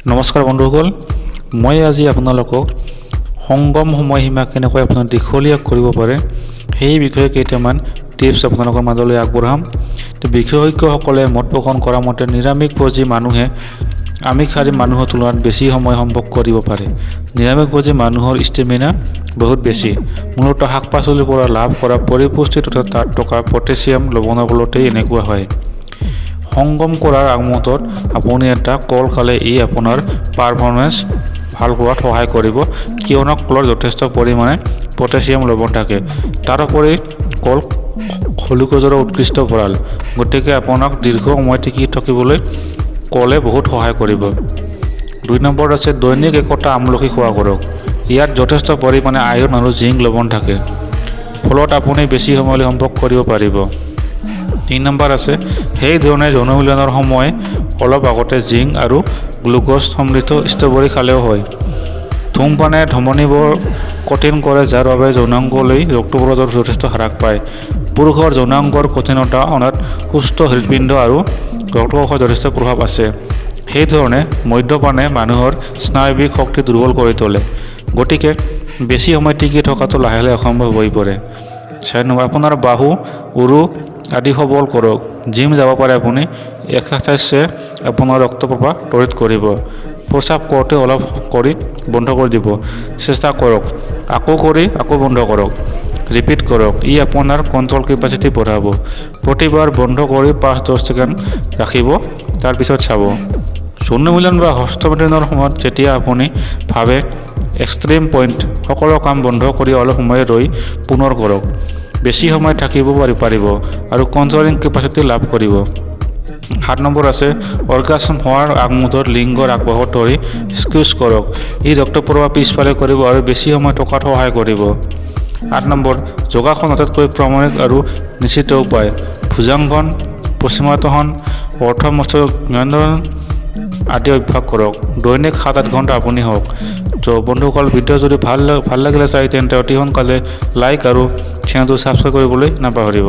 নমস্কাৰ বন্ধুসকল, মই আজি আপোনালোকক সংগম সময়সীমা কেনেকৈ আপোনাৰ দীঘলীয়া কৰিব পাৰে সেই বিষয়ে কেইটামান টিপছ আপোনালোকৰ মাজলৈ আগবঢ়াম। বিশেষজ্ঞসকলে মত পোষণ কৰা মতে নিৰামিষভোজী মানুহে আমিষহাৰী মানুহৰ তুলনাত বেছি সময় সম্ভৱ কৰিব পাৰে। নিৰামিষভোজী মানুহৰ ষ্টেমিনা বহুত বেছি। মূলতঃ শাক পাচলিৰ পৰা লাভ কৰা পৰিপুষ্টি তথা তাত থকা পটেছিয়াম লৱণৰ ফলতেই এনেকুৱা হয়। সংগম কৰাৰ আগমুহূৰ্তত আপুনি এটা কল খালে ই আপোনাৰ পাৰফৰ্মেঞ্চ ভাল হোৱাত সহায় কৰিব, কিয়নো কলত যথেষ্ট পৰিমাণে পটেছিয়াম লৱণ থাকে। তাৰোপৰি কল গ্লুক'জৰ উৎকৃষ্ট ভঁৰাল, গতিকে আপোনাক দীৰ্ঘ সময় টিকি থাকিবলৈ কলে বহুত সহায় কৰিব। 2 নম্বৰত আছে দৈনিক একোটা আমলখি খোৱা কৰক। ইয়াত যথেষ্ট পৰিমাণে আইৰণ আৰু জিংক লৱণ থাকে, ফলত আপুনি বেছি সময়লৈ সম্ভৱ কৰিব পাৰিব। 3 নম্বৰ আছে সেই ধৰণে যৌন মিলনৰ সময় অলপ আগতে জিংক আৰু গ্লুক'জ সমৃদ্ধ ষ্ট্ৰবেৰী খালেও হয়। ধূমপানে ধমনীবোৰ কঠিন কৰে, যাৰ বাবে যৌনাংগলৈ ৰক্ত প্ৰবাহৰ যথেষ্ট হ্ৰাস পায়। পুৰুষৰ যৌনাংগৰ কঠিনতা অনাত সুস্থ হৃদপিণ্ড আৰু ৰক্তকোষৰ যথেষ্ট প্ৰভাৱ আছে। সেইধৰণে মদ্যপানে মানুহৰ স্নায়ৱিক শক্তি দুৰ্বল কৰি তোলে, গতিকে বেছি সময় টিকি থকাটো লাহে লাহে অসম্ভৱ হৈ পৰে। 4 নম্বৰ আপোনাৰ বাহু উৰু আদি সবল কৰক। জিম যাব পাৰে আপুনি। এক্সাৰচাইজে আপোনাৰ ৰক্ত প্ৰবাহ তড়িৎ কৰিব। প্ৰস্ৰাৱ কৰোঁতে অলপ কৰি বন্ধ কৰি দিব চেষ্টা কৰক, আকৌ কৰি আকৌ বন্ধ কৰক, ৰিপিট কৰক। ই আপোনাৰ কণ্ট্ৰল কেপাচিটি বঢ়াব। প্ৰতিবাৰ বন্ধ কৰি 5-10 ছেকেণ্ড ৰাখিব, তাৰপিছত চাব। যৌন মিলন বা হস্তমৈথুনৰ সময়ত যেতিয়া আপুনি ভাবে এক্সট্ৰিম পইণ্ট, সকলো কাম বন্ধ কৰি অলপ সময় ৰৈ পুনৰ কৰক। বেছি সময় থাকিব পাৰিব আৰু কণ্ট্ৰলিং কেপাচিটি লাভ কৰিব। 7 নম্বৰ আছে অৰ্গাজম হোৱাৰ আগমুহূৰ্তত লিংগৰ আগবাঢ়ত ধৰি স্কুইজ কৰক। ই ৰক্ত প্ৰবাহ পিছফালে কৰিব আৰু বেছি সময় থকাত সহায় কৰিব। 8 নম্বৰ যোগাসন আটাইতকৈ প্ৰামাণিক আৰু নিশ্চিত উপায়। ভুজাংগন, পশ্চিমাসন, অৰ্ধমস্তক নিয়ন্ত্ৰণ আদি অভ্যাস কৰক। দৈনিক 7-8 ঘণ্টা আপুনি হওক। বন্ধুসকল, ভিডিঅ' যদি ভাল লাগিলে চাই তেন্তে অতি সোনকালে লাইক আৰু চেনেলটো ছাবস্ক্ৰাইব কৰিবলৈ নাপাহৰিব।